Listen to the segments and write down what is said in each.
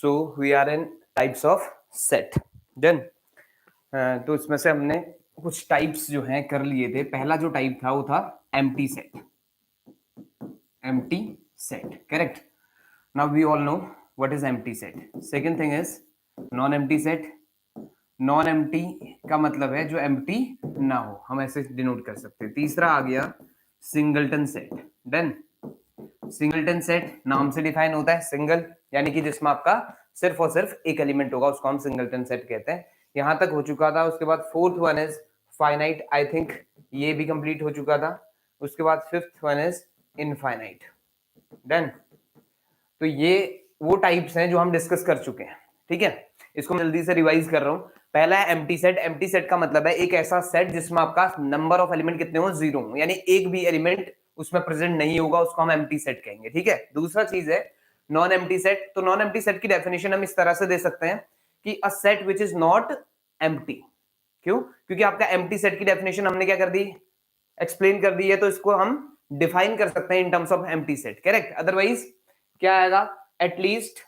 So we are in types of set then. तो इसमें से हमने कुछ टाइप्स जो हैं कर लिए थे। पहला जो टाइप था वो था empty set. Empty set, correct. Now we all know what is empty set. Second thing is non empty set. Non empty का मतलब है जो एम्प्टी ना हो, हम ऐसे डिनोट कर सकते हैं। तीसरा आ गया singleton set. Done. Singleton set नाम से डिफाइन होता है सिंगल, यानी कि जिसमें आपका सिर्फ और सिर्फ एक एलिमेंट होगा, उसको हम सिंगलटन सेट कहते हैं। यहां तक हो चुका था। उसके बाद fourth one is finite. I think ये भी कंप्लीट हो चुका था। उसके बाद fifth one is infinite. Done. तो ये वो टाइप्स हैं जो हम डिस्कस कर चुके हैं, ठीक है। इसको मैं जल्दी से रिवाइज कर रहा हूं। पहला है एम्प्टी सेट। एम्प्टी सेट का मतलब है एक ऐसा सेट जिसमें आपका नंबर ऑफ एलिमेंट कितने हो, 0 हो, यानी एक भी एलिमेंट उसमें प्रेजेंट नहीं होगा, उसको हम एम्प्टी सेट कहेंगे, ठीक है। दूसरा चीज है नॉन एम्प्टी सेट। तो नॉन एम्प्टी सेट की डेफिनेशन हम इस तरह से दे सकते हैं कि a set which is not empty. क्यों? क्योंकि आपका एम्प्टी सेट की डेफिनेशन हमने क्या कर दी, एक्सप्लेन कर दी है, तो इसको हम डिफाइन कर सकते हैं in terms of empty set, correct. Otherwise क्या आएगा, at least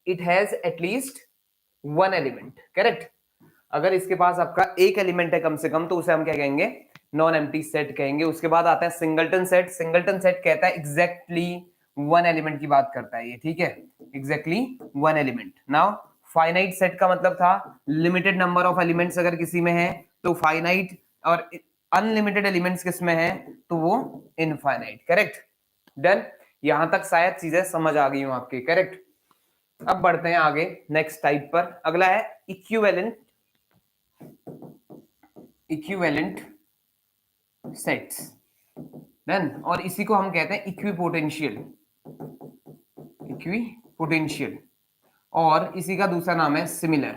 it has at least one element, correct. अगर इसके पास आपका एक एलिमेंट है कम से कम, तो उसे हम क्या कहेंगे, नॉन एम्प्टी सेट कहेंगे। उसके बाद आता है सिंगलटन सेट। सिंगलटन सेट कहता है एग्जैक्टली वन एलिमेंट की बात करता है ये, ठीक है, exactly one element. Now finite set का मतलब था लिमिटेड नंबर ऑफ एलिमेंट्स अगर किसी में है तो फाइनाइट, और अनलिमिटेड एलिमेंट्स किसमें है तो वो इनफाइनाइट, करेक्ट। डन। यहां तक शायद चीजें समझ आ गई हूं आपकी, करेक्ट। अब बढ़ते हैं आगे नेक्स्ट टाइप पर। अगला है इक्विवेलेंट। Equivalent sets. डन। और इसी को हम कहते हैं इक्विपोटेंशियल। इक्विपोटेंशियल, और इसी का दूसरा नाम है सिमिलर,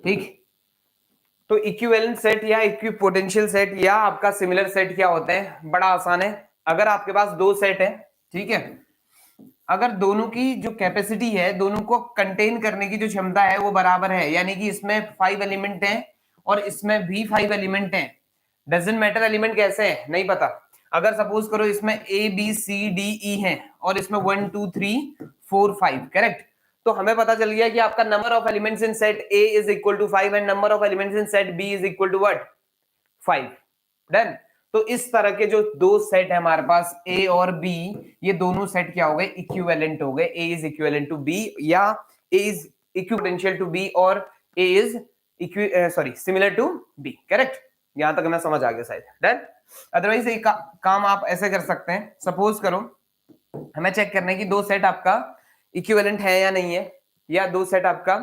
ठीक। तो इक्विवेलेंट सेट या इक्विपोटेंशियल सेट या आपका सिमिलर सेट क्या होता है, बड़ा आसान है। अगर आपके पास दो सेट है, ठीक है, अगर दोनों की जो कैपेसिटी है, दोनों को कंटेन करने की जो क्षमता है वो बराबर है, यानी कि इसमें 5 एलिमेंट हैं और इसमें भी 5 एलिमेंट हैं, डजंट मैटर एलिमेंट कैसे है नहीं पता। अगर सपोज करो इसमें A B C D E है और इसमें 1 2 3 4 5, करेक्ट। तो हमें पता चल गया कि आपका number of elements in set A is equal to 5 and number of elements in set B is equal to what, 5। Done. तो इस तरह के जो दो सेट है हमारे पास ए और बी, ये दोनों सेट क्या हो गए, इक्विवेलेंट हो गए। A is equivalent to B, या A is equipotential to B, और A is similar to B, correct. यहां तक मैं समझ आ गया शायद। डन। अदरवाइज एक काम आप ऐसे कर सकते हैं, सपोज करो हमें चेक करना है कि दो सेट आपका इक्विवेलेंट है या नहीं है, या दो सेट आपका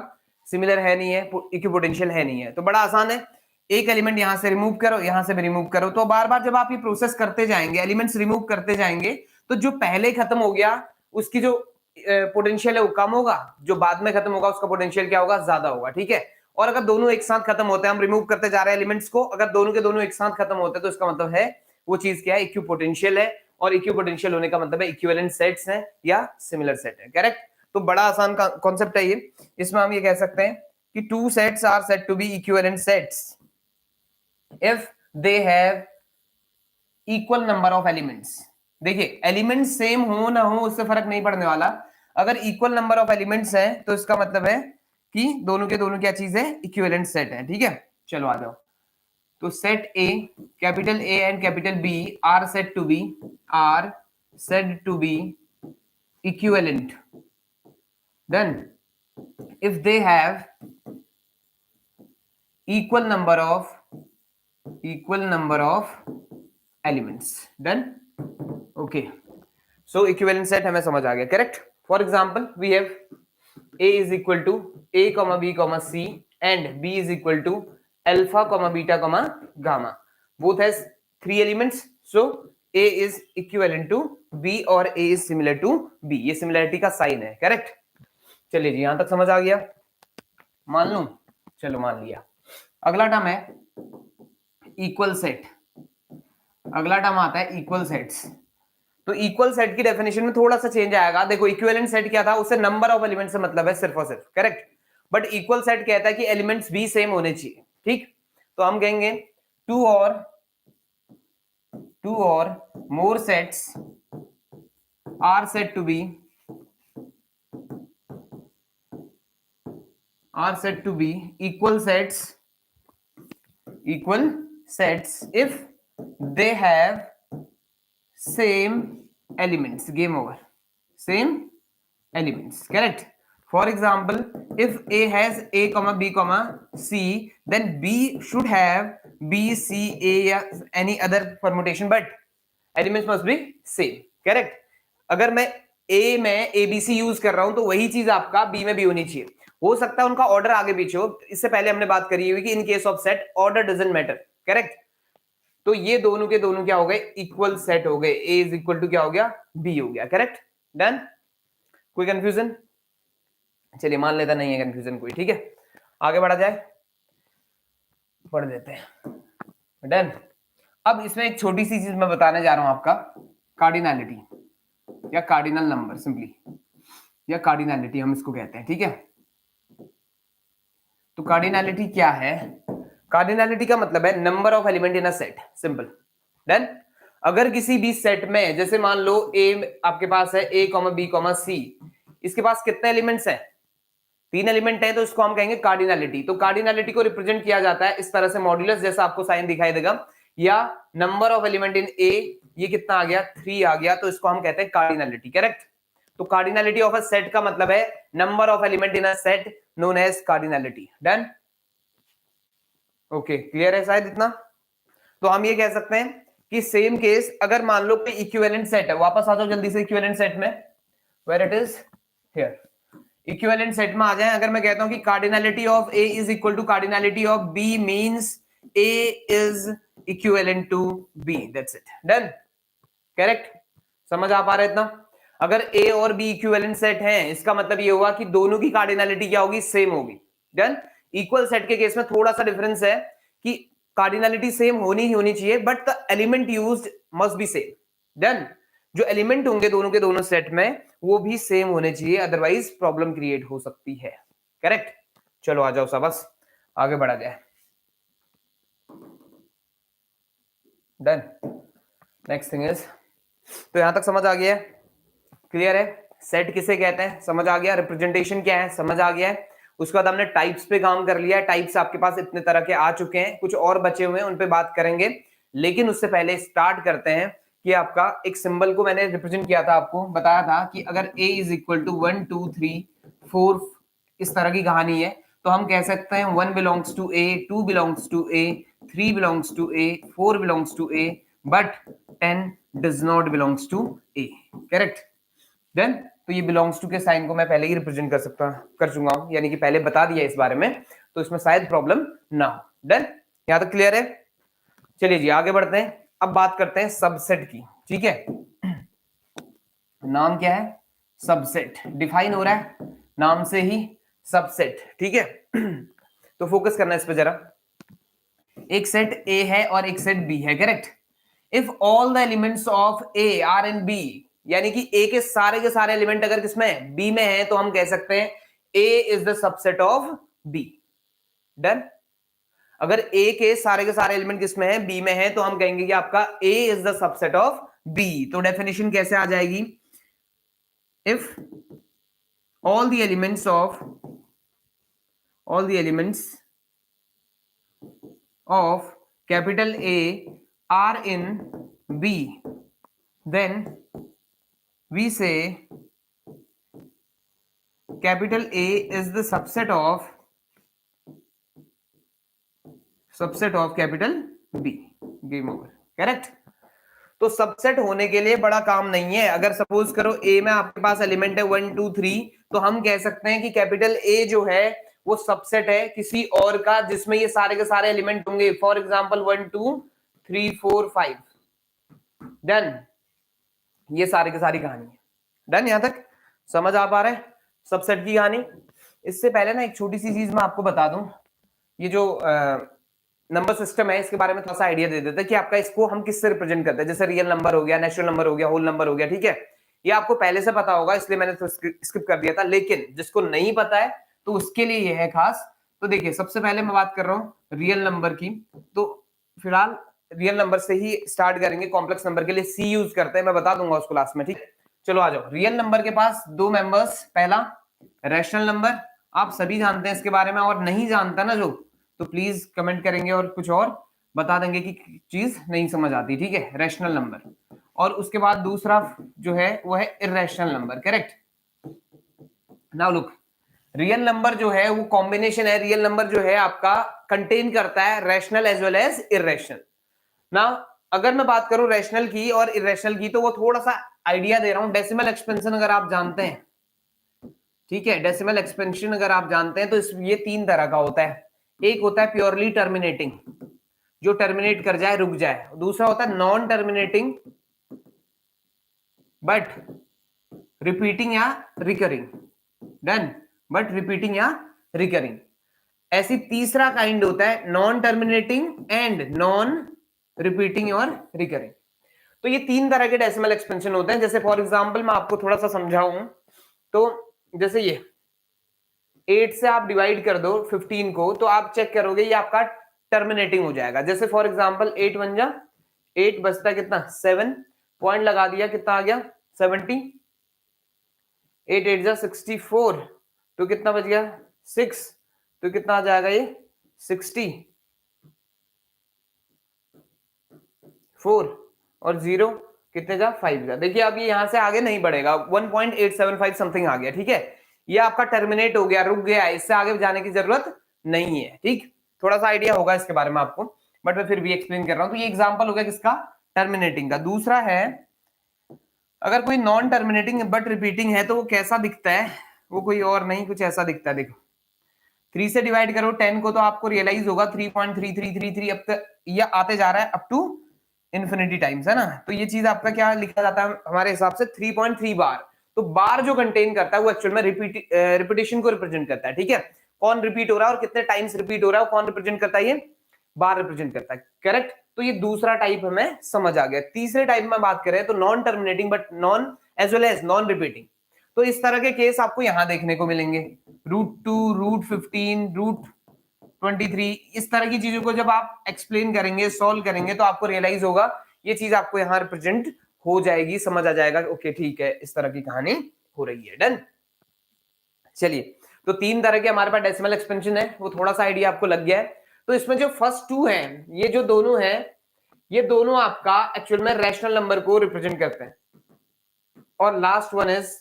सिमिलर है नहीं है, इक्विपोटेंशियल है नहीं है। तो बड़ा आसान है, एक एलिमेंट यहां से रिमूव करो, यहां से भी रिमूव करो। तो बार बार जब आप ये प्रोसेस करते जाएंगे, एलिमेंट्स रिमूव करते जाएंगे, तो जो पहले खत्म हो गया उसकी जो पोटेंशियल है वो कम होगा, जो बाद में खत्म होगा उसका पोटेंशियल क्या होगा, ज्यादा होगा, ठीक है। और अगर दोनों एक साथ खत्म होते हैं, हम रिमूव करते जा रहे हैं एलिमेंट्स को, अगर दोनों के दोनों एक साथ खत्म होते हैं तो इसका मतलब है वो चीज क्या है, इक्विपोटेंशियल है। और इक्विपोटेंशियल होने का मतलब है इक्विवेलेंट सेट्स हैं या सिमिलर सेट है, करेक्ट। तो बड़ा आसान कॉन्सेप्ट है ये। इसमें हम ये कह सकते हैं कि two sets are said to be equivalent sets if they have equal number of elements। देखिए एलिमेंट सेम हो ना हो उससे फर्क नहीं पड़ने वाला, अगर इक्वल नंबर ऑफ एलिमेंट्स हैं तो इसका मतलब है कि दोनों के दोनों क्या चीज है, इक्विवेलेंट सेट है, ठीक है। चलो आ जाओ। तो set A, capital A and capital B are said to be equivalent then if they have equal number of elements। Done. Okay, so equivalent set हमें समझ आ गया, correct. For example we have a is equal to a comma b comma c and b is equal to alpha comma beta comma gamma, both has 3 elements. So a is equivalent to b और a is similar to b, ये similarity का sign है, correct. चलिए जी, यहां तक समझ आ गया, मान लूं, चलो मान लिया। अगला टर्म है इक्वल सेट। अगला टर्म आता है इक्वल सेट्स। तो इक्वल सेट की डेफिनेशन में थोड़ा सा चेंज आएगा। देखो इक्विवेलेंट सेट क्या था, उससे नंबर ऑफ एलिमेंट से मतलब है सिर्फ और सिर्फ, करेक्ट। बट इक्वल सेट कहता है कि एलिमेंट्स भी सेम होने चाहिए, ठीक। तो हम कहेंगे टू और more sets are said to be are said to be equal sets if they have same elements. Game over. Same elements, correct? For example, if A has A comma B comma C, then B should have B, C, A या any other permutation, but elements must be same, correct? अगर मैं A में ABC use कर रहा हूं तो वही चीज आपका B में भी होनी चाहिए. हो सकता है उनका ऑर्डर आगे पीछे हो. इससे पहले हमने बात करी हुई कि in case of set order doesn't matter, correct? तो ये दोनों के दोनों क्या हो गए? इक्वल सेट हो गए. A इज इक्वल टू क्या हो गया? B हो गया, करेक्ट? डन? कोई कंफ्यूजन? चलिए मान लेता नहीं है कंफ्यूजन कोई, ठीक है? आगे बढ़ा जाए, पढ़ देते हैं. डन? अब इसमें एक छोटी सी चीज मैं बताने जा रहा हूं आपका, कार्डिनैलिटी या कार्डिनल नंबर, सिंपली या कार्डिनैलिटी हम इसको कहते हैं, ठीक है? तो कार्डिनैलिटी क्या है? कार्डिनैलिटी का मतलब है number of element in a set, simple. Done? अगर किसी भी सेट में, जैसे मान लो ए आपके पास है A, B, C, इसके पास कितने एलिमेंट्स हैं? 3 एलिमेंट है, तो इसको हम कहेंगे कार्डिनैलिटी. तो कार्डिनैलिटी को रिप्रेजेंट किया जाता है इस तरह से, मॉड्यूलस जैसा आपको साइन दिखाई देगा, या नंबर ऑफ एलिमेंट इन ए, ये कितना आ गया? 3 आ गया, तो इसको हम कहते हैं कार्डिनैलिटी, करेक्ट? तो कार्डिनैलिटी ऑफ अ सेट का मतलब है number of element in a set known as cardinality. Done? Okay, clear है शायद इतना? तो हम ये कह सकते हैं कि सेम केस, अगर मान लो कोई इक्विवेलेंट सेट है, वापस आ जाओ जल्दी से इक्विवेलेंट सेट में, where it is here. Equivalent set में आ जाए. अगर मैं कहता हूं कि cardinality of A is equal to cardinality of B, means A is equivalent to B, that's it. Done? Correct? समझ आ पा रहा है इतना? अगर A और B इक्विवेलेंट सेट हैं, इसका मतलब ये हुआ कि दोनों की कार्डिनैलिटी क्या होगी? सेम होगी. डन? इक्वल सेट के केस में थोड़ा सा डिफरेंस है कि कार्डिनैलिटी सेम होनी ही होनी चाहिए, but the element used must be same. Done? जो एलिमेंट होंगे दोनों के दोनों सेट में वो भी सेम होने चाहिए, अदरवाइज प्रॉब्लम क्रिएट हो सकती है, करेक्ट? चलो आ जाओ सबस, आगे बढ़ा जाए. डन? नेक्स्ट थिंग इज, तो यहां तक समझ आ गया है? क्लियर है? सेट किसे कहते हैं समझ आ गया, रिप्रेजेंटेशन क्या है समझ आ गया है. उसके बाद हमने टाइप्स पे काम कर लिया है. टाइप्स आपके पास इतने तरह के आ चुके हैं, कुछ और बचे हुए हैं, उन पे बात करेंगे. लेकिन उससे पहले स्टार्ट करते हैं कि आपका एक सिंबल को मैंने रिप्रेजेंट किया था, आपको बताया था कि अगर A इज इक्वल टू 1 2 3 4 इस तरह की कहानी है, तो हम कह सकते हैं 1 belongs to A, 2 belongs to A, 3 belongs to A, 4 belongs to A, but 10 does not belongs to A, correct? Done? तो ये बिलोंग्स टू के साइन को मैं पहले ही रिप्रेजेंट कर चुका हूं, यानी कि पहले बता दिया इस बारे में, तो इसमें शायद प्रॉब्लम ना हो. डन? यहां तक क्लियर है? चलिए जी आगे बढ़ते हैं. अब बात करते हैं सबसेट की, ठीक है? नाम क्या है? सबसेट. डिफाइन हो रहा है नाम से ही, सबसेट, ठीक है? तो फोकस करना इस पे जरा. एक सेट A है और एक सेट B है, correct? If all the elements of A are in B, यानी कि A के सारे एलिमेंट अगर किसमें? B में है, तो हम कह सकते हैं A is the subset of B. Done? अगर A के सारे एलिमेंट किसमें है? B में है, तो हम कहेंगे कि आपका A is the subset of B. तो डेफिनेशन कैसे आ जाएगी? If all the elements of capital A are in B, then we say capital A is the subset of capital B. Game over, correct? तो subset होने के लिए बड़ा काम नहीं है. अगर सपोज करो A में आपके पास एलिमेंट है 1 2 3, तो हम कह सकते हैं कि कैपिटल A जो है वो सबसेट है किसी और का जिसमें ये सारे के सारे एलिमेंट होंगे. For example 1 2 3 4 5. डन? ये सारे की सारी कहानी है. डन? यहां तक समझ आ पा रहा है सबसेट की कहानी? इससे पहले ना एक छोटी सी चीज मैं आपको बता दूं, ये जो नंबर सिस्टम है इसके बारे में थोड़ा सा आइडिया दे देते हैं कि आपका इसको हम किससे रिप्रेजेंट करते हैं. जैसे रियल नंबर हो गया, नेचुरल नंबर हो गया, होल नंबर हो गया, ठीक है? ये आपको पहले से पता होगा, इसलिए मैंने तो स्किप कर दिया था. लेकिन जिसको नहीं पता है तो उसके लिए ये है खास. तो देखिए सबसे पहले मैं बात कर रहा हूँ रियल नंबर की. तो फिलहाल रियल नंबर से ही स्टार्ट करेंगे. कॉम्प्लेक्स नंबर के लिए C यूज करते हैं, मैं बता दूंगा उसको लास्ट में, ठीक है? चलो आ जाओ. रियल नंबर के पास दो मेंबर्स, पहला रैशनल नंबर आप सभी जानते हैं इसके बारे में, और नहीं जानता ना जो, तो प्लीज कमेंट करेंगे और कुछ और बता देंगे कि चीज नहीं समझ आती, ठीक है। Rational number. और उसके बाद दूसरा जो है वो है irrational number, correct. Now look, real number जो है वो कॉम्बिनेशन है। रियल नंबर जो है आपका कंटेन करता है rational as well as irrational. ना अगर मैं बात करूं रैशनल की और इरेशनल की, तो वो थोड़ा सा आइडिया दे रहा हूं। डेसिमल एक्सपेंशन अगर आप जानते हैं, ठीक है, डेसिमल एक्सपेंशन अगर आप जानते हैं, तो ये तीन तरह का होता है। एक होता है प्योरली टर्मिनेटिंग, जो टर्मिनेट कर जाए, रुक जाए। दूसरा होता है नॉन टर्मिनेटिंग बट रिपीटिंग या रिकरिंग, डन, बट रिपीटिंग या रिकरिंग। ऐसी तीसरा काइंड होता है non terminating and non repeating और रिकरिंग। तो ये तीन तरह के डेसिमल एक्सपेंशन होते हैं। जैसे फॉर एग्जांपल मैं आपको थोड़ा सा समझाऊं, तो जैसे ये 8 से आप डिवाइड कर दो 15 को, तो आप चेक करोगे ये आपका टर्मिनेटिंग हो जाएगा। जैसे फॉर एग्जांपल 8 बन जा 8 बचता कितना 7, पॉइंट लगा दिया, कितना आ गया 70, 8 8 जा 64, तो कितना बच गया 6, तो कितना आ जाएगा ये 64 और 0 कितने जा 5 जा। देखिए अब ये यहां से आगे नहीं बढ़ेगा, 1.875 समथिंग आ गया, ठीक है। ये आपका टर्मिनेट हो गया, रुक गया, इससे आगे जाने की जरूरत नहीं है, ठीक। थोड़ा सा आइडिया होगा इसके बारे में आपको, बट मैं फिर भी एक्सप्लेन कर रहा हूं। तो ये एग्जांपल हो गया किसका, टर्मिनेटिंग का। दूसरा है अगर कोई नॉन टर्मिनेटिंग बट रिपीटिंग है, तो वो कैसा दिखता है, वो कोई और नहीं कुछ ऐसा दिखता है। देखो 3 से डिवाइड करो 10 को, तो आपको रियलाइज होगा 3.3333 अब तक ये आते जा रहा है अप टू इन्फिनिटी टाइम्स, है ना। तो ये चीज आपका क्या लिखा जाता है हमारे हिसाब से 3.3 बार। तो बार जो कंटेन करता है वो एक्चुअल में रिपीटिशन को रिप्रेजेंट करता है, ठीक है। कौन रिपीट हो रहा है और कितने टाइम्स रिपीट हो रहा है, कौन रिप्रेजेंट करता है, ये बार रिप्रेजेंट करता है, करेक्ट। तो ये दूसरा टाइप हमें समझ आ गया। तीसरे टाइप में बात करें तो non terminating but non as well as non repeating. तो इस तरह के केस आपको यहां देखने को मिलेंगे, √2, √15, √23। इस तरह की चीजों को जब आप एक्सप्लेन करेंगे, सोल्व करेंगे, तो आपको रियलाइज होगा ये चीज आपको यहाँ रिप्रेजेंट हो जाएगी, समझ आ जाएगा, ओके ठीक है, इस तरह की कहानी हो रही है, डन। चलिए, तो तीन तरह के हमारे पास डेसिमल एक्सपेंशन है, वो थोड़ा सा आइडिया आपको लग गया है। तो इसमें जो फर्स्ट टू हैं, ये जो दोनों हैं, ये दोनों आपका एक्चुअल में रैशनल नंबर को रिप्रेजेंट करते हैं, और last one is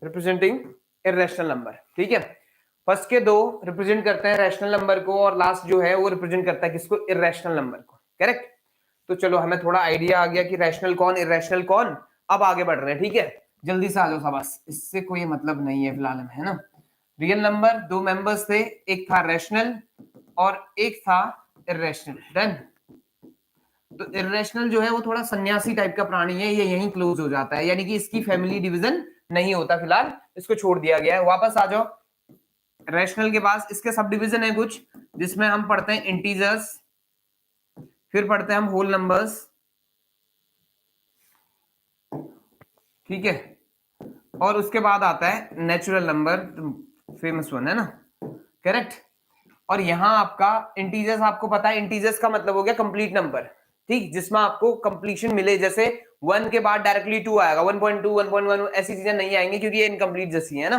representing irrational number, ठीक है। फर्स्ट के दो रिप्रेजेंट करते हैं रैशनल नंबर को, और लास्ट जो है वो रिप्रेजेंट करता है किसको, इर्रेशनल नंबर को, करेक्ट। तो चलो हमें थोड़ा आइडिया आ गया कि रैशनल कौन, इर्रेशनल कौन। अब आगे बढ़ रहे हैं, ठीक है, जल्दी से आ जाओ शाबाश, इससे कोई मतलब नहीं है फिलहाल में, है ना। रियल नंबर दो मेंबर्स थे, एक था रैशनल और एक था इर्रेशनल, डन। तो इर्रेशनल जो है वो थोड़ा सन्यासी टाइप का प्राणी है, ये यहीं क्लोज हो जाता है, यानी कि इसकी फैमिली डिवीजन नहीं होता, फिलहाल इसको छोड़ दिया गया है। वापस आ जाओ, रैशनल के पास इसके सब डिवीजन है कुछ, जिसमें हम पढ़ते हैं इंटीजर्स, फिर पढ़ते हैं हम होल नंबर्स, ठीक है, और उसके बाद आता है नेचुरल नंबर, फेमस वन है ना, करेक्ट। और यहां आपका इंटीजर्स, आपको पता है इंटीजर्स का मतलब हो गया कंप्लीट नंबर, ठीक, जिसमें आपको कंप्लीशन मिले। जैसे 1 के बाद डायरेक्टली 2 आएगा, 1.2, 1.1 ऐसी चीजें नहीं आएंगी, क्योंकि ये इनकम्प्लीट जैसी है ना।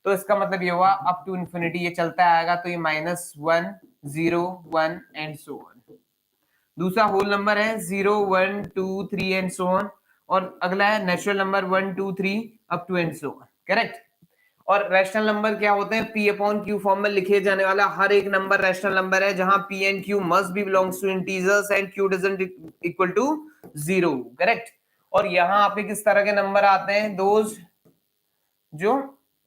तो इसका मतलब ये हुआ अप टू इन्फिनिटी ये चलता आएगा, तो ये -1, 0, 1 एंड सो ऑन। दूसरा होल नंबर है 0, 1, 2, 3 एंड सो ऑन, और अगला है natural number 1, 2, 3 up to and so on, correct. और रैशनल नंबर क्या होते हैं, P/Q फॉर्म में लिखे जाने वाला हर एक नंबर रैशनल नंबर है, जहां P and Q must be belongs to integers and Q doesn't equal to 0, correct. और यहां आपके किस तरह के नंबर आते हैं, दोज जो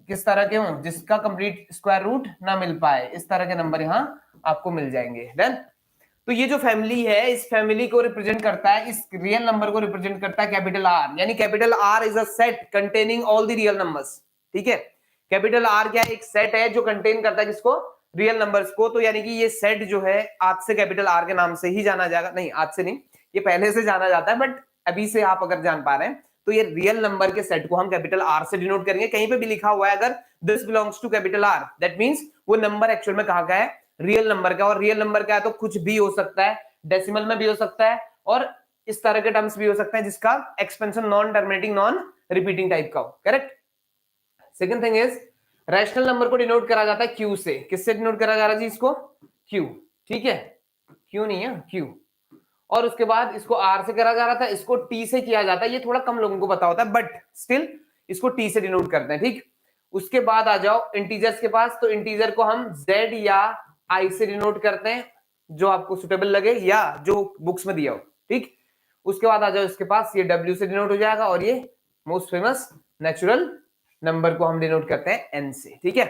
किस तरह के हों, जिसका कंप्लीट स्क्वायर रूट ना मिल पाए, इस तरह के नंबर यहां आपको मिल जाएंगे, डन। तो ये जो फैमिली है, इस फैमिली को रिप्रेजेंट करता है, इस रियल नंबर को रिप्रेजेंट करता है कैपिटल आर, यानी capital R is a set containing all the real numbers, ठीक है। कैपिटल आर क्या है, एक सेट है जो कंटेन करता है किसको, रियल नंबर्स को। तो यानी कि ये सेट जो है आज से कैपिटल आर के नाम से ही जाना जाएगा, नहीं आज से नहीं, ये पहले से जाना जाता है, बट अभी से आप अगर जान पा रहे हैं, तो ये रियल नंबर के सेट को हम कैपिटल आर से डिनोट करेंगे। कहीं पे भी लिखा हुआ है अगर this belongs to capital R, that means वो नंबर एक्चुअल में कहां का है, रियल नंबर का। और रियल नंबर का है तो कुछ भी हो सकता है, डेसिमल में भी हो सकता है, और इस तरह के टर्म्स भी हो सकते हैं जिसका expansion non terminating non repeating type का हो, correct. Second thing is rational number को डिनोट करा जाता है क्यू से। किससे डिनोट करा जा रहा है जी इसको? क्यू, ठीक है, क्यू नहीं है, क्यू। और उसके बाद इसको आर से करा जा रहा था, इसको टी से किया जाता है। ये थोड़ा कम लोगों को पता होता है, बट स्टिल इसको टी से डिनोट करते हैं, ठीक। उसके बाद आ जाओ इंटीजर्स के पास, तो इंटीजर को हम जेड या आई से डिनोट करते हैं, जो आपको सुटेबल लगे या जो बुक्स में दिया हो, ठीक। उसके बाद आ जाओ इसके पास, ये डब्ल्यू से डिनोट हो जाएगा, और ये मोस्ट फेमस नेचुरल नंबर को हम डिनोट करते हैं एन से, ठीक है।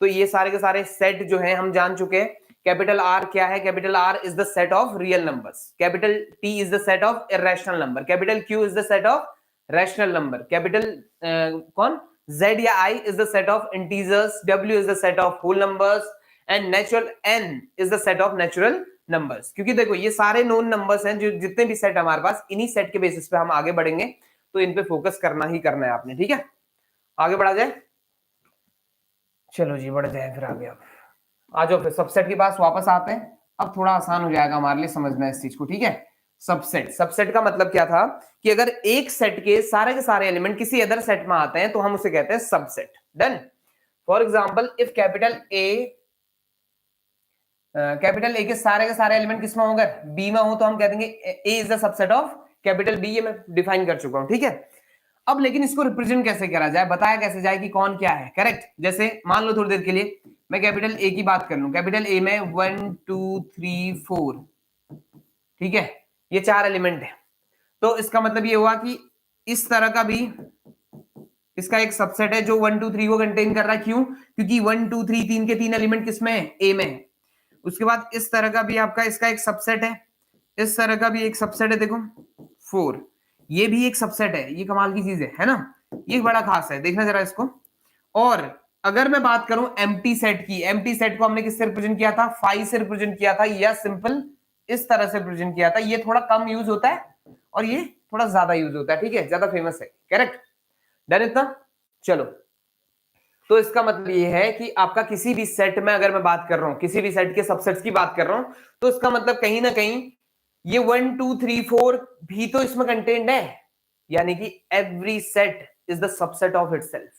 तो ये सारे के सारे सेट जो है हम जान चुके हैं। कैपिटल आर क्या है? Capital R is the set of real numbers, capital T is the set of irrational number, capital Q is the set of rational number, capital कौन z या i is the set of integers, w is the set of whole numbers and natural n is the set of natural numbers। क्योंकि देखो ये सारे known numbers हैं, जो जितने भी सेट हमारे पास, इन्हीं सेट के बेसिस पे हम आगे बढ़ेंगे, तो इन पे फोकस करना ही करना है आपने, ठीक है। आगे बढ़ा जाए, चलो जी बढ़ जाए फिर आगे। अब आ जाओ फिर सबसेट के पास वापस आते हैं। अब थोड़ा आसान हो जाएगा हमारे लिए समझना इस चीज को, ठीक है। सबसेट, सबसेट का मतलब क्या था कि अगर एक सेट के सारे एलिमेंट किसी अदर सेट में आते हैं तो हम उसे कहते हैं subset. Done. For example if capital A के सारे एलिमेंट किस में होंगे? बी में हो, तो हम कह देंगे A is the subset of capital B. ये मैं डिफाइन कर चुका हूं, ठीक है। अब लेकिन इसको रिप्रेजेंट कैसे करा जाए, बताया कैसे जाए कि कौन क्या है, करेक्ट। जैसे मान लो थोड़ी देर के लिए मैं कैपिटल ए की बात कर लूं, कैपिटल ए में 1 2 3 4, ठीक है, ये 4 एलिमेंट है। तो इसका मतलब ये हुआ कि इस तरह का भी इसका एक सबसेट है जो 1 2 3 को कंटेन कर रहा है। क्यों? क्योंकि 1 2 3 तीन के तीन एलिमेंट किसमें है? ए में है। उसके बाद इस तरह का भी आपका इसका एक सबसेट है, इस तरह का भी एक सबसेट है, देखो 4, ये भी एक सबसेट है। ये कमाल की चीज है ना, ये बड़ा खास है, देखना जरा इसको। और अगर मैं बात करूं एम्प्टी सेट की, एम्प्टी सेट को हमने किससे रिप्रेजेंट किया था? 5 से रिप्रेजेंट किया था, या सिंपल इस तरह से रिप्रेजेंट किया था। ये थोड़ा कम यूज होता है और ये थोड़ा ज्यादा यूज होता है, ठीक है, ज्यादा फेमस है, करेक्ट। डन इतना? चलो, तो इसका मतलब ये है कि आपका किसी भी सेट में अगर मैं बात कर रहा हूं, किसी भी सेट के सबसेट्स की बात कर रहा हूं, तो इसका मतलब कहीं ना कहीं ये 1 2 3 4 भी तो इसमें कंटेन्ड है, यानी कि every set is the subset of itself.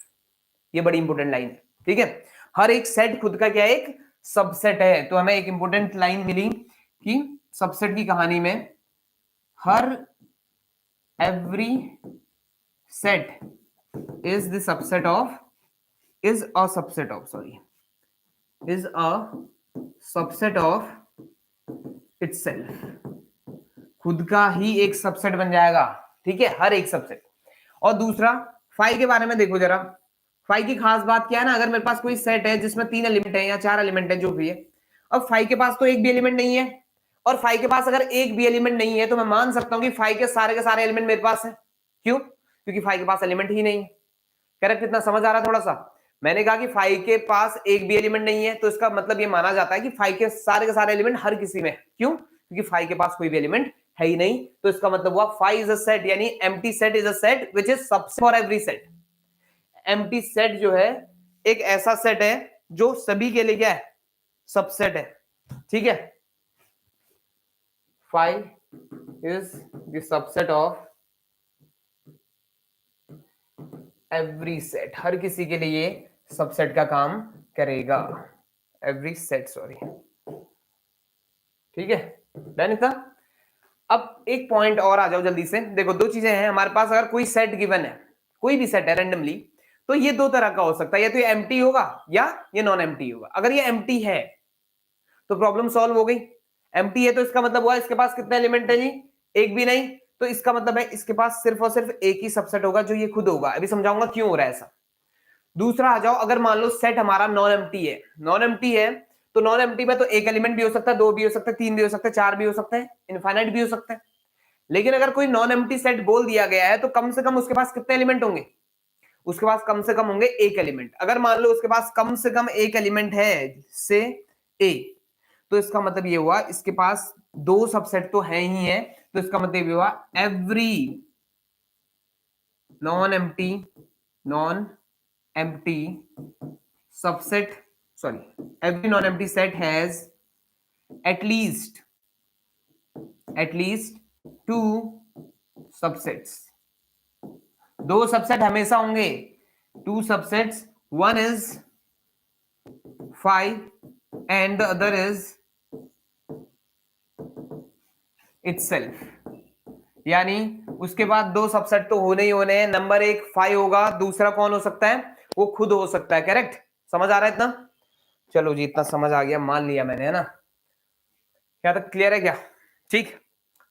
ये बड़ी इंपॉर्टेंट लाइन है, ठीक है। हर एक सेट खुद का क्या है? एक सबसेट है। तो हमें एक इंपॉर्टेंट लाइन मिली कि सबसेट की कहानी में हर every set is the subset of is a subset of itself। खुद का ही एक सबसेट बन जाएगा, ठीक है, हर एक सबसेट। और दूसरा फाई के बारे में देखो जरा। फाई की खास बात क्या है ना, अगर मेरे पास कोई सेट है जिसमें 3 एलिमेंट है या 4 एलिमेंट है, जो भी है, अब फाई के पास तो एक भी एलिमेंट नहीं है, और फाई के पास अगर एक भी एलिमेंट नहीं है तो मैं मान सकता हूं कि फाई के सारे एलिमेंट मेरे पास है। क्यों? क्योंकि फाई के पास एलिमेंट ही नहीं है। करेक्ट? इतना समझ आ रहा है? थोड़ा सा मैंने कहा कि फाई के पास एक भी एलिमेंट नहीं है, तो इसका मतलब ये माना जाता है कि फाई के सारे एलिमेंट हर किसी में। क्यों? क्योंकि फाई के पास कोई भी एलिमेंट है ही नहीं। तो इसका मतलब हुआ फाई इज अ सेट, यानी empty set is a set which is subset for every set. Empty set जो है एक ऐसा सेट है जो सभी के लिए क्या है? सबसेट है, ठीक है। Phi is the subset of every set, हर किसी के लिए सबसेट का काम करेगा, एवरी सेट, सॉरी, ठीक है। डन इतना? अब एक पॉइंट और आ जाओ जल्दी से। देखो दो चीजें हैं हमारे पास, अगर कोई सेट गिवन है, कोई भी सेट है रैंडमली, तो ये दो तरह का हो सकता है, या तो ये एम्प्टी होगा या ये नॉन एम्प्टी होगा। अगर ये एम्प्टी है तो प्रॉब्लम सॉल्व हो गई। एम्प्टी है तो इसका मतलब हुआ इसके पास कितने एलिमेंट है जी? एक भी नहीं। तो इसका मतलब है इसके पास सिर्फ और सिर्फ एक ही सबसेट होगा, जो ये खुद होगा। अभी समझाऊंगा क्यों हो रहा है ऐसा। दूसरा आ जाओ, अगर मान लो सेट हमारा नॉन एम्प्टी है, नॉन एम्प्टी है तो नॉन एम्प्टी में तो एक एलिमेंट भी हो सकता है, दो भी हो सकता है, तीन भी हो सकता है, चार भी हो सकते हैं, इनफाइनाइट भी हो सकता है। लेकिन अगर कोई नॉन एम्प्टी सेट बोल दिया गया है तो कम से कम उसके पास कितने एलिमेंट होंगे? उसके पास कम से कम होंगे एक एलिमेंट। अगर मान लो उसके पास कम से कम एक एलिमेंट है से ए, तो इसका मतलब ये हुआ इसके पास दो सबसेट तो है ही है। तो इसका मतलब ये हुआ every non empty subset, sorry, every non-empty set has at least two subsets। दो सबसेट हमेशा होंगे, two subsets, one is phi and the other is itself, यानी उसके बाद दो सबसेट तो होने ही होने हैं। नंबर एक फाइव होगा, दूसरा कौन हो सकता है? वो खुद हो सकता है। करेक्ट, समझ आ रहा है इतना? चलो जी, इतना समझ आ गया, मान लिया मैंने, है ना? क्या तक क्लियर है क्या? ठीक।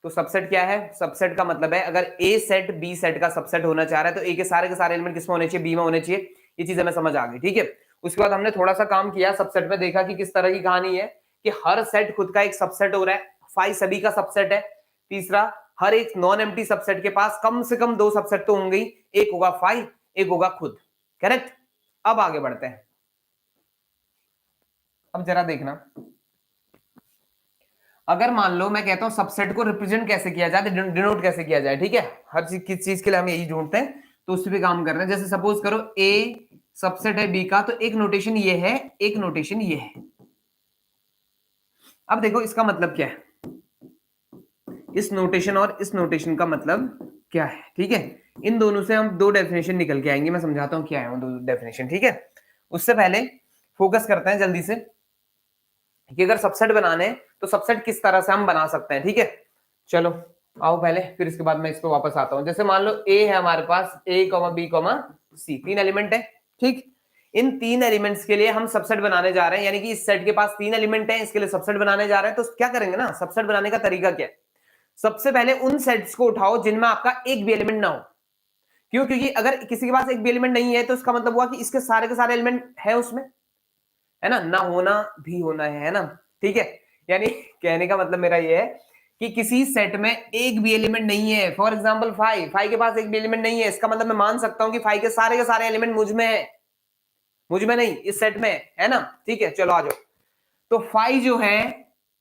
तो सबसेट क्या है? सबसेट का मतलब है अगर ए सेट बी सेट का सबसेट होना चाह रहा है तो ए के सारे एलिमेंट किसमें होने चाहिए? बी में होने चाहिए। ये चीज हमें समझ आ गई, ठीक है। उसके बाद हमने थोड़ा सा काम किया सबसेट में, देखा कि किस तरह की कहानी है कि हर सेट खुद का एक सबसेट हो रहा है, फाइव सभी का सबसेट है। तीसरा, हर एक नॉन एम्प्टी सबसेट के पास कम से कम दो सबसेट तो होंगे ही, एक होगा फाइव, एक होगा खुद। करेक्ट। अब आगे बढ़ते हैं। अब जरा देखना, अगर मान लो मैं कहता हूं सबसेट को रिप्रेजेंट कैसे किया जाए, डिनोट कैसे किया जाए, ठीक है। हर चीज किस चीज के लिए हम यही ढूंढते हैं, तो उस पर काम कर रहे हैं। जैसे सपोज करो ए सबसेट है बी का, तो एक नोटेशन ये है, एक नोटेशन ये है। अब देखो इसका मतलब क्या है, इस नोटेशन और इस नोटेशन का मतलब क्या है, ठीक है। इन दोनों से हम दो डेफिनेशन निकल के आएंगे, मैं समझाता हूं क्या है वो दो डेफिनेशन, ठीक है। उससे पहले फोकस करते हैं जल्दी से कि अगर सबसेट बनाने तो सबसेट किस तरह से हम बना सकते हैं, ठीक है। चलो आओ पहले, फिर इसके बाद मैं इस पर वापस आता हूं। जैसे मान लो ए है हमारे पास, ए कॉमा बी कॉमा सी, तीन एलिमेंट है, ठीक। इन तीन एलिमेंट्स के लिए हम सबसेट बनाने जा रहे हैं, यानी कि इस सेट के पास तीन एलिमेंट है, इसके लिए सबसेट बनाने जा रहे हैं। तो क्या करेंगे ना, सबसेट बनाने का तरीका क्या है? सबसे पहले उन सेट्स को उठाओ जिनमें आपका एक भी एलिमेंट ना हो। क्यों? क्योंकि अगर किसी के पास एक भी एलिमेंट नहीं है तो इसका मतलब हुआ कि इसके सारे के सारे एलिमेंट है उसमें, है ना होना भी होना है ना, ठीक है। यानी कहने का मतलब मेरा ये है कि किसी सेट में एक भी एलिमेंट नहीं है, फॉर एग्जांपल फाइव, फाइव के पास एक भी एलिमेंट नहीं है, इसका मतलब मैं मान सकता हूं कि फाइव के सारे एलिमेंट मुझ में है, मुझ में नहीं, इस सेट में है ना, ठीक है। चलो आ जाओ। तो फाइव जो है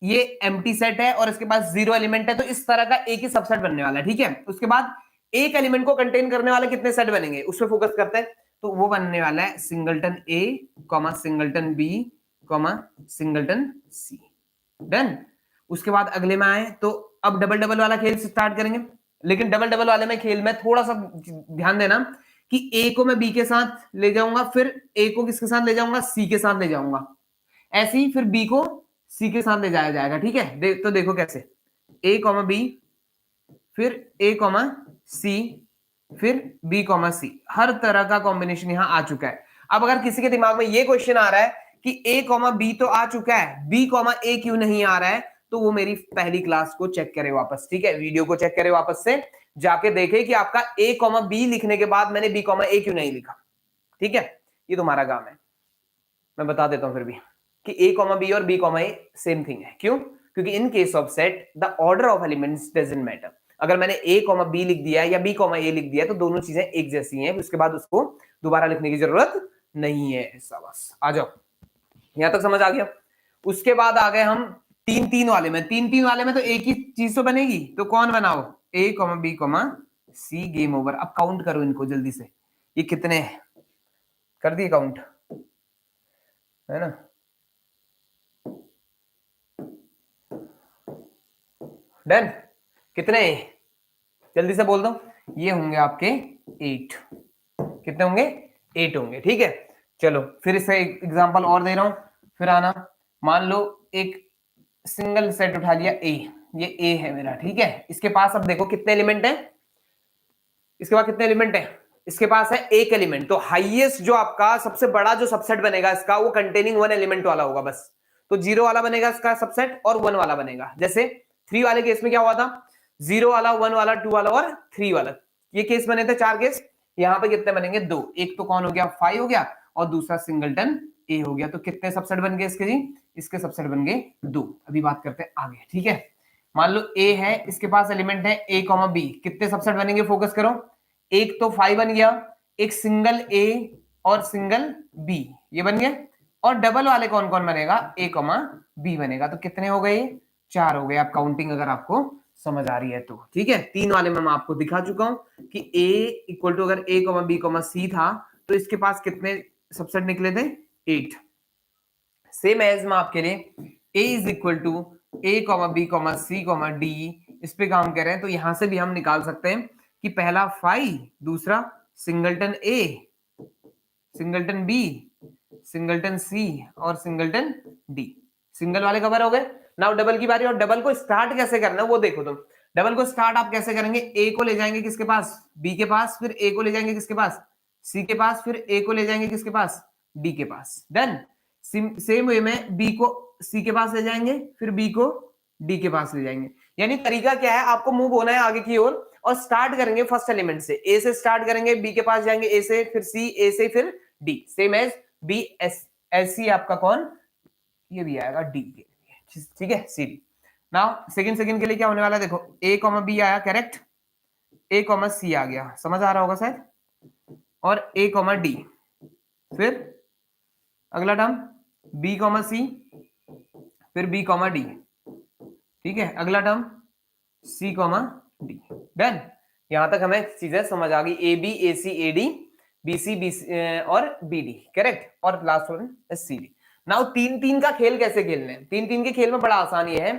ये एम्प्टी सेट है और इसके पास जीरो एलिमेंट है, तो इस तरह का एक ही सबसेट बनने वाला है, ठीक है। उसके बाद एक एलिमेंट को कंटेन करने वाले कितने सेट बनेंगे उस पर फोकस करते हैं। तो वो बनने वाला है singleton A comma singleton B comma singleton C. Done. उसके बाद अगले में आए तो अब डबल डबल वाला खेल स्टार्ट करेंगे, लेकिन डबल डबल वाले में खेल में थोड़ा सा ध्यान देना कि ए को मैं बी के साथ ले जाऊंगा, फिर ए को किसके साथ ले जाऊंगा? सी के साथ ले जाऊंगा। ऐसे ही फिर बी को सी के साथ ले जाया जाएगा, ठीक है। तो देखो कैसे, ए कॉमा बी, फिर ए कॉमा सी, फिर बी कॉमा सी, हर तरह का कॉम्बिनेशन यहां आ चुका है। अब अगर किसी के दिमाग में ये क्वेश्चन आ रहा है कि ए कॉमा बी तो आ चुका है, बी कॉमा ए क्यों नहीं आ रहा है, तो वो मेरी पहली क्लास को चेक करे वापस, ठीक है। वीडियो को चेक करे वापस से, जाके देखे कि आपका ए कॉमा बी लिखने के बाद मैंने बी कॉमा ए क्यों नहीं लिखा, ठीक है। ये तुम्हारा काम है, मैं बता देता हूं फिर भी कि ए कॉमा बी और बी कॉमा ए सेम थिंग है। क्यों? क्योंकि in case of set the order of elements doesn't matter. अगर मैंने ए कॉमा बी लिख दिया या बी कॉमा ए लिख दिया तो दोनों चीजें एक जैसी हैं, उसके बाद उसको दोबारा लिखने की जरूरत नहीं है। ऐसा बस आ जाओ, यहां तक समझ आ गया। उसके बाद आ गए हम तीन तीन वाले में। तीन तीन वाले में तो एक ही चीज तो बनेगी, तो कौन बनाओ? ए कॉमा बी कॉमा सी, गेम ओवर। अब काउंट करो इनको जल्दी से, ये कितने हैं? कर दिए काउंट, है ना? डन। कितने? जल्दी से बोल दो। ये होंगे आपके 8। कितने होंगे? 8 होंगे, ठीक है। चलो फिर इससे एक एग्जांपल और दे रहा हूं, फिर आना। मान लो एक सिंगल सेट उठा लिया ए, ये ए है मेरा, ठीक है। इसके पास अब देखो कितने एलिमेंट हैं, इसके पास कितने एलिमेंट हैं? इसके पास है एक एलिमेंट। तो हाईएस्ट जो आपका सबसे बड़ा जो सबसेट बनेगा इसका, वो कंटेनिंग वन एलिमेंट वाला होगा बस। तो जीरो वाला बनेगा इसका सबसेट और वन वाला बनेगा। जैसे थ्री वाले केस में क्या हुआ था? जीरो वाला, वन वाला, टू वाला और थ्री वाला, ये केस बने थे, चार केस। यहाँ पे कितने बनेंगे? दो। एक तो कौन हो गया? फाइव हो गया, और दूसरा सिंगलटन ए हो गया। तो कितने सबसेट बन गए इसके जी? इसके सबसेट बन गए दो। अभी बात करते हैं आगे, ठीक है। मान लो ए है, इसके पास एलिमेंट है ए कॉमा बी, कितने सबसेट बनेंगे? फोकस करो। एक तो फाइव बन गया, एक सिंगल ए और सिंगल बी, ये बन गया। और डबल वाले कौन कौन बनेगा? ए कॉमा बी बनेगा। तो कितने हो गए? चार हो गए। आप काउंटिंग अगर आपको समझ आ रही है तो, ठीक है। तीन वाले में मैं आपको दिखा चुका हूं कि ए इक्वल टू अगर ए कॉमा बी कॉमा सी था तो इसके पास कितने सबसेट निकले थे? 8। सेम एज में आपके लिए A is equal to A comma B comma C comma D, इस पे काम कर रहे हैं तो यहां से भी हम निकाल सकते हैं कि पहला फाइव, दूसरा सिंगलटन ए, सिंगलटन बी, सिंगलटन सी और सिंगलटन डी। सिंगल वाले कवर हो गए। नाउ डबल की बारी, और डबल को स्टार्ट कैसे करना है वो देखो तुम। डबल को स्टार्ट आप कैसे करेंगे, ए को ले जाएंगे किसके पास, बी के पास, फिर ए को ले जाएंगे किसके पास, सी के पास, फिर ए को ले जाएंगे किसके पास, डी के पास। डन। सेम वे में बी को सी के पास ले जाएंगे, फिर बी को डी के पास ले जाएंगे। यानी तरीका क्या है, आपको मूव होना है आगे की ओर और स्टार्ट करेंगे फर्स्ट एलिमेंट से, ए से स्टार्ट करेंगे, बी के पास जाएंगे ए से, फिर सी, ए से फिर D, same as B S S C आपका कौन, ये भी आएगा डी के लिए, ठीक है, सी डी। नाउ सेकंड के लिए क्या होने वाला है, देखो ए कॉमा बी आया करेक्ट, ए कॉमा सी आ गया, समझ आ रहा होगा शायद, और ए कॉमा डी, फिर अगला टर्म बी कॉमा सी, फिर बी कॉमा डी, ठीक है, अगला term C comma D. Done. यहां तक हमें चीजें समझ आ गई, A B, A C, A D, B C, B और बी डी, करेक्ट, और last one C D. Now 3-3 का खेल कैसे खेलना है, 3-3 के खेल में बड़ा आसान ये है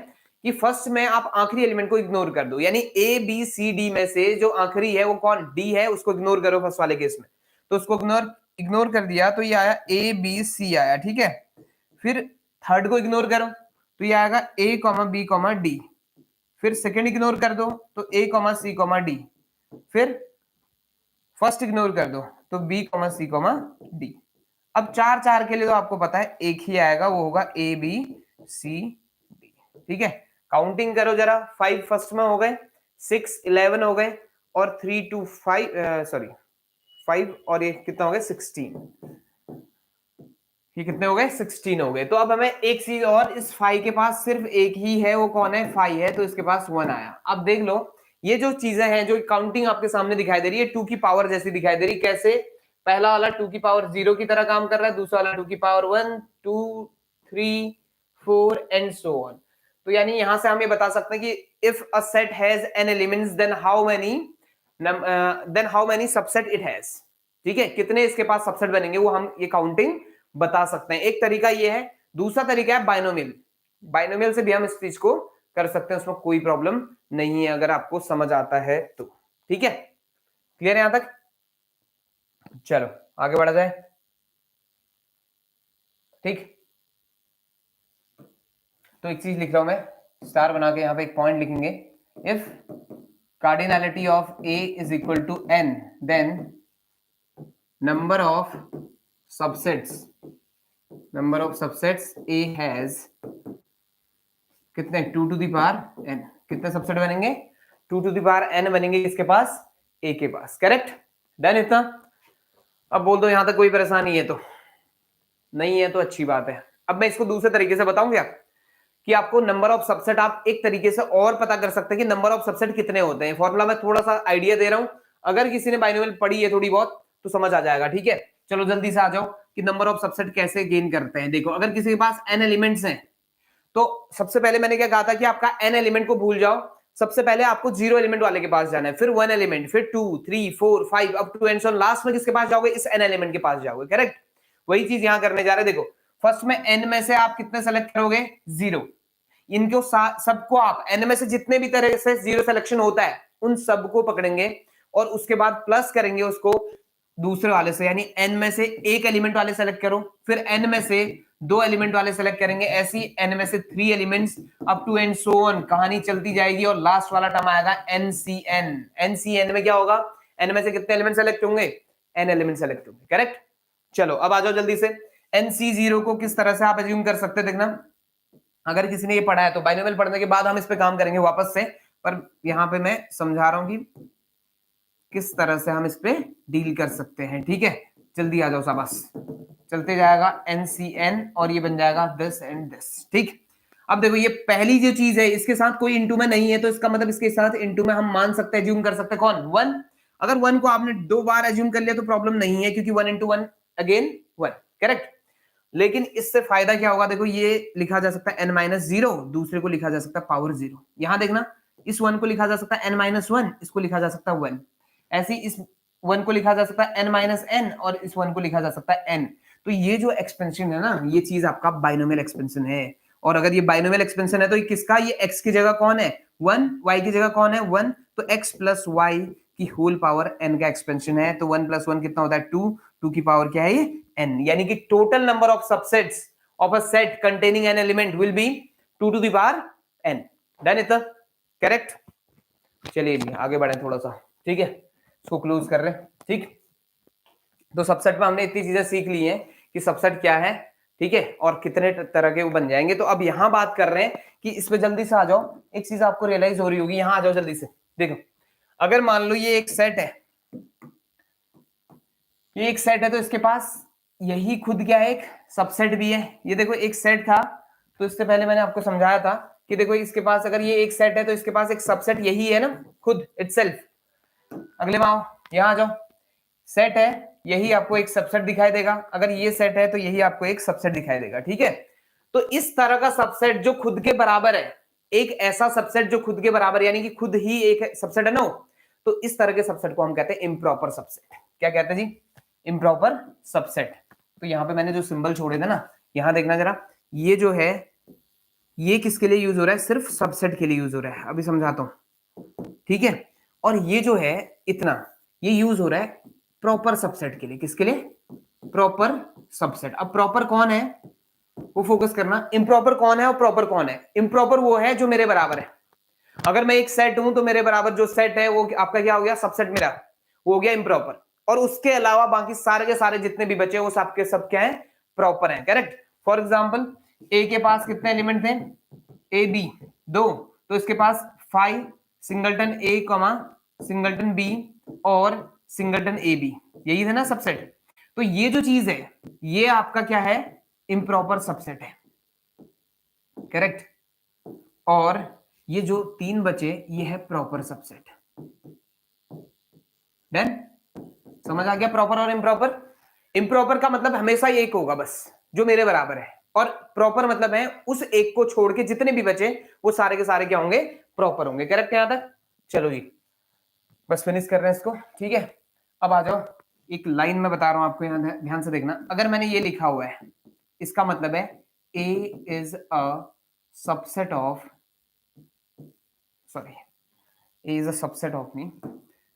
कि फर्स्ट में आप आखिरी एलिमेंट को इग्नोर कर दो, यानी ए बी सी डी में से जो आखिरी है वो कौन, डी है, उसको इग्नोर करो फर्स्ट वाले केस में। तो उसको इग्नोर कर दिया तो ये आया ए बी सी आया, ठीक है। फिर थर्ड को इग्नोर करो तो ये आएगा ए कॉमा बी कॉमा डी, फिर सेकंड इग्नोर कर दो तो ए कॉमा सी कॉमा डी, फिर फर्स्ट इग्नोर कर दो तो B comma C comma D. अब 4-4 के लिए तो आपको पता है एक ही आएगा, वो होगा ए बी सी डी, ठीक है। काउंटिंग करो जरा, 5 फर्स्ट में हो गए, 6 11 हो गए, और 3 2 5 सॉरी 5 और ये कितना हो गया 16, ये कितने हो गए 16 हो गए। तो अब हमें एक चीज और, इस 5 के पास सिर्फ एक ही है, वो कौन है 5 है, तो इसके पास 1 आया। अब देख लो ये जो चीजें हैं, जो काउंटिंग आपके सामने दिखाई दे रही है 2 की पावर जैसी दिखाई दे रही है, कैसे, पहला वाला 2 की पावर 0 की तरह काम कर रहा है, दूसरा वाला 2 की पावर 1 2 3 4 एंड सो ऑन। तो यानी यहां से हम ये बता सकते हैं कि if a set has n elements then how many subset it has, ठीक है, कितने इसके पास सबसेट बनेंगे वो हम ये काउंटिंग बता सकते हैं। एक तरीका ये है, दूसरा तरीका है बाइनोमियल। बाइनोमियल से भी हम इस चीज को कर सकते हैं, उसमें कोई प्रॉब्लम नहीं है अगर आपको समझ आता है तो, ठीक है, क्लियर है यहां तक। चलो आगे बढ़ा जाए, ठीक। तो एक चीज लिख रहा हूं मैं, स्टार बना के यहां पे एक पॉइंट लिखेंगे, if cardinality of A is equal to n then number of subsets A has कितने 2 टू द पावर n, कितने सबसेट बनेंगे 2 टू द पावर n बनेंगे इसके पास, a के पास, करेक्ट। डन इतना। अब बोल दो यहां तक कोई परेशानी है तो, नहीं है तो अच्छी बात है। अब मैं इसको दूसरे तरीके से बताऊं क्या, कि आपको नंबर ऑफ सबसेट आप एक तरीके से और पता कर सकते हैं कि नंबर ऑफ सबसेट कितने होते हैं। फॉर्मूला में थोड़ा सा आइडिया दे रहा हूं, अगर किसी ने बाइनोमियल पढ़ी है थोड़ी बहुत तो समझ आ जाएगा, ठीक है। चलो जल्दी से आ जाओ कि नंबर ऑफ सबसेट कैसे गेन करते हैं। देखो अगर किसी के पास n एलिमेंट्स हैं तो सबसे पहले मैंने क्या कहा था कि आपका n एलिमेंट को भूल जाओ, सबसे पहले आपको 0 एलिमेंट वाले के पास जाना है, फिर 1 एलिमेंट, फिर 2 3 4 5 अप टू एंड सो लास्ट में किसके पास जाओगे, इस n एलिमेंट के पास जाओगे, करेक्ट। वही चीज यहां करने जा रहे हैं। देखो फर्स्ट में n में से आप कितने सेलेक्ट करोगे 0, इनको सबको आप n में से जितने भी तरह से 0 सिलेक्शन होता है उन सबको पकड़ेंगे और उसके बाद प्लस करेंगे उसको दूसरे वाले से, यानी n में से एक एलिमेंट वाले सेलेक्ट करो, फिर n में से 2 एलिमेंट वाले सेलेक्ट करेंगे, ऐसी n में से 3 elements up to and so on, कहानी चलती जाएगी और लास्ट वाला टर्म आएगा NCN। NCN में क्या होगा, n में से कितने एलिमेंट सेलेक्ट होंगे, n एलिमेंट सेलेक्ट होंगे, करेक्ट। चलो अब आ जाओ जल्दी से, NC0 को किस तरह से आप एज्यूम कर सकते हैं, देखना अगर किसी ने ये पढ़ा है तो बाइनोमियल पढ़ने के बाद हम इस पे काम करेंगे वापस से, पर यहां पे मैं समझा रहा हूं कि किस तरह से हम इस पे डील कर सकते हैं, ठीक है। जल्दी आ जाओ शाबाश, चलते जाएगा NCN और ये बन जाएगा दिस एंड दिस, ठीक। अब देखो ये पहली जो चीज है इसके साथ कोई इनटू में नहीं है, तो इसका मतलब इसके साथ इनटू में हम मान सकते हैं, एज्यूम कर सकते हैं कौन 1। अगर 1 को आपने 2 बार एज्यूम कर लिया तो प्रॉब्लम नहीं है, क्योंकि 1 into 1 अगेन 1, करेक्ट। लेकिन इससे फायदा क्या होगा, देखो ये लिखा जा सकता है n-0, दूसरे को लिखा जा सकता है पावर 0। यहां देखना इस 1 को लिखा जा सकता है n-1, इसको लिखा जा सकता है 1, ऐसे इस 1 को लिखा जा सकता है n-n और इस 1 को लिखा जा सकता है n। तो ये जो एक्सपेंशन है ना, ये चीज आपका बाइनोमियल एक्सपेंशन है। और अगर ये बाइनोमियल एक्सपेंशन है तो किसका, ये x की जगह कौन है 1, y की जगह कौन है 1, तो x प्लस y की होल पावर n का एक्सपेंशन है। तो 1 + 1 कितना होता है 2, 2 की पावर क्या है ये n, यानी कि total number of subsets of a set containing an element will be 2 to the power n. Done इतना करेक्ट. चलिए जी आगे बढ़े थोड़ा सा. ठीक है, इसको क्लोज कर रहे हैं. ठीक, तो सबसेट में हमने इतनी चीजें सीख ली हैं कि सबसेट क्या है. ठीक है, और कितने तरह के वो बन जाएंगे. तो अब यहां बात कर रहे हैं कि इसमें जल्दी से आ जाओ. एक चीज आपको रियलाइज हो रही होगी, यहां आ जाओ जल्दी से. देखो, अगर मान लो ये एक सेट है, ये एक सेट है, तो इसके पास यही खुद क्या है, एक सबसेट भी है. ये देखो एक सेट था, तो इससे पहले मैंने आपको समझाया था कि देखो इसके पास अगर ये एक सेट है तो इसके पास एक सबसेट यही है ना, खुद इटसेल्फ. अगले में आओ, यहां आ जाओ. सेट है, यही आपको एक सबसेट दिखाई देगा. अगर ये सेट है तो यही आपको एक सबसेट दिखाई देगा. ठीक है, तो इस तरह का सबसेट जो खुद के बराबर है, एक ऐसा सबसेट जो खुद के बराबर यानी कि खुद ही एक सबसेट है ना, तो इस तरह के सबसेट को हम कहते हैं इम्प्रॉपर सबसेट. क्या कहते हैं जी? Improper subset. तो यहां पे मैंने जो सिंबल छोड़े थे ना, यहां देखना जरा, ये जो है ये किसके लिए यूज हो रहा है? सिर्फ सबसेट के लिए यूज हो रहा है. अभी समझाता हूं. ठीक है, और ये जो है इतना, ये यूज हो रहा है प्रॉपर सबसेट के लिए. किसके लिए? Proper subset. अब प्रॉपर कौन है वो फोकस करना. इम्प्रॉपर कौन है और प्रॉपर कौन है? इम्प्रॉपर वो है जो मेरे बराबर है. अगर मैं एक सेट हूं तो मेरे बराबर जो सेट है वो आपका क्या हो गया? सबसेट मेरा, वो हो गया इम्प्रॉपर. और उसके अलावा बाकी सारे के सारे जितने भी बचे वो सबके सब क्या है? प्रॉपर है. करेक्ट. फॉर एग्जाम्पल ए के पास कितने एलिमेंट थे? ए बी 2, तो इसके पास 5 singleton A comma singleton B और सिंगलटन ए बी, यही है ना सबसेट. तो ये जो चीज है ये आपका क्या है? इम्प्रॉपर सबसेट है. करेक्ट. और ये जो 3 बचे ये है प्रॉपर सबसेट. डन. समझ आ गया? प्रॉपर और इम्प्रॉपर. इम्प्रॉपर का मतलब हमेशा एक होगा बस, जो मेरे बराबर है. और प्रॉपर मतलब है उस एक को छोड़ के जितने भी बचे वो सारे के सारे क्या होंगे? प्रॉपर होंगे. करेक्ट यहां तक? चलो जी, बस फिनिश कर रहे हैं इसको. ठीक है, अब आ जाओ. एक लाइन में बता रहा हूं आपको, यहां ध्यान से देखना. अगर मैंने ये लिखा हुआ है, इसका मतलब है A is a subset of, sorry, A is a subset of me.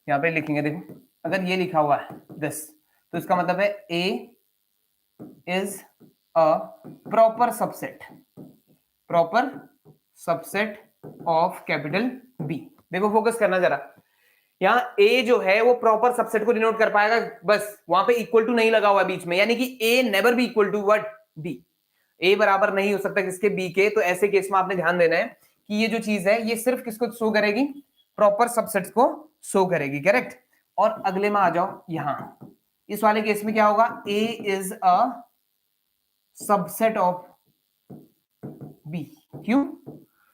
यहां पे लिखेंगे, देखो अगर ये लिखा हुआ है दिस, तो इसका मतलब है A is a proper subset, proper subset of capital B. देखो फोकस करना जरा. यहाँ A जो है वो प्रॉपर सबसेट को डिनोट कर पाएगा, बस वहां पे इक्वल टू नहीं लगा हुआ बीच में, यानी कि A never be equal to what? B. A बराबर नहीं हो सकता किसके? B के. तो ऐसे केस में आपने ध्यान देना है कि ये जो चीज है ये सिर्फ किसको शो करेगी? प्रॉपर सबसेट्स को शो करेगी. करेक्ट. और अगले में आ जाओ. यहां इस वाले केस में क्या होगा? A is a subset of B. क्यों?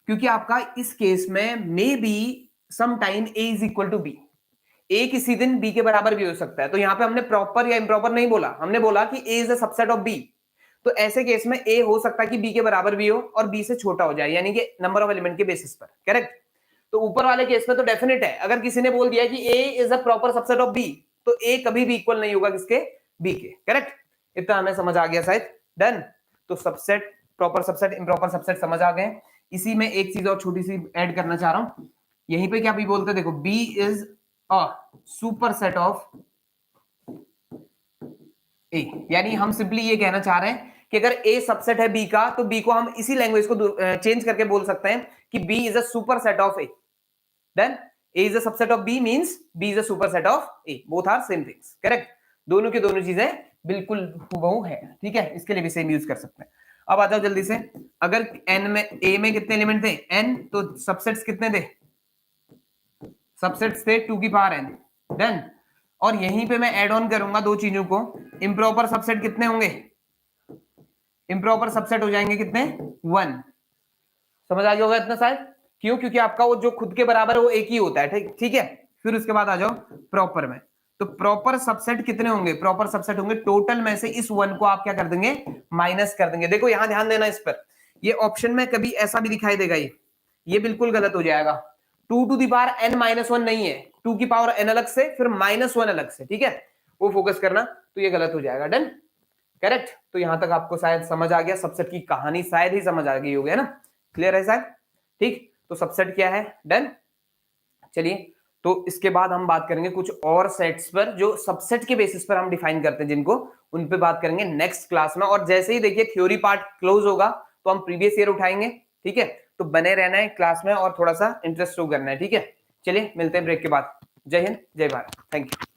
क्योंकि आपका इस केस में may be some time A is equal to B. A किसी दिन B के बराबर भी हो सकता है. तो यहां पे हमने प्रॉपर या इम्प्रॉपर नहीं बोला, हमने बोला कि A is a subset of B. तो ऐसे केस में A हो सकता है कि B के बराबर भी हो और B से छोटा हो जाए, यानी कि नंबर ऑफ एलिमेंट के बेसिस पर. करेक्ट. तो ऊपर वाले केस में तो डेफिनेट है, अगर किसी ने बोल दिया कि A is a proper subset of B, तो A कभी भी इक्वल नहीं होगा किसके? B के. करेक्ट. इतना हमें समझ आ गया शायद. डन. तो subset, proper subset, improper subset समझ आ गए. इसी में एक चीज और छोटी सी ऐड करना चाह रहा हूं. यहीं पे क्या भी बोलते हैं, देखो B is a super set of A. यानी हम सिंपली ये कहना चाह रहे हैं कि अगर A सबसेट है B का, तो B को हम इसी लैंग्वेज को चेंज करके बोल सकते हैं कि B is a super set of A. Then A is a subset of B means B is a super set of A. Both are same things. Correct. दोनों की दोनों चीजें बिल्कुल हूबहू है. ठीक है, इसके लिए भी सेम यूज कर सकते हैं. अब आ जाओ जल्दी से. अगर n में A में कितने एलिमेंट थे? n. तो सबसेट्स कितने थे? सबसेट्स थे 2 की पावर n. डन. और यहीं पे मैं ऐड ऑन करूंगा दो चीजों को. इम्प्रॉपर सबसेट कितने होंगे? इम्प्रॉपर सबसेट हो जाएंगे कितने? 1. समझ आ गया होगा इतना शायद. क्यों? क्योंकि आपका वो जो खुद के बराबर है वो एक ही होता है. ठीक है. फिर उसके बाद आ जाओ प्रॉपर में. तो प्रॉपर सबसेट कितने होंगे? प्रॉपर सबसेट होंगे टोटल में से इस 1 को आप क्या कर देंगे? माइनस कर देंगे. देखो यहां ध्यान देना इस पर. ये ऑप्शन में कभी ऐसा भी दिखाई देगा, ये बिल्कुल गलत हो जाएगा. 2 to the power n minus 1 नहीं है, 2 की पावर n अलग से फिर -1 अलग से. ठीक है, वो फोकस करना. तो ये गलत हो जाएगा. डन. करेक्ट. तो यहां तक आपको शायद समझ आ गया, सबसेट की कहानी शायद ही समझ आ गई होगी, है ना? क्लियर है शायद. ठीक. तो सबसेट क्या है? डन. चलिए, तो इसके बाद हम बात करेंगे कुछ और सेट्स पर जो सबसेट के बेसिस पर हम डिफाइन करते हैं जिनको, उन पे बात करेंगे नेक्स्ट क्लास में। और जैसे ही देखिए थ्योरी पार्ट क्लोज होगा तो हम प्रीवियस ईयर उठाएंगे, ठीक है। तो बने रहना है क्लास में और थोड़ा सा इंटरेस्ट शो करना है, ठीक है। चलिए मिलते हैं ब्रेक के बाद। जय हिंद, जय भारत, थैंक यू।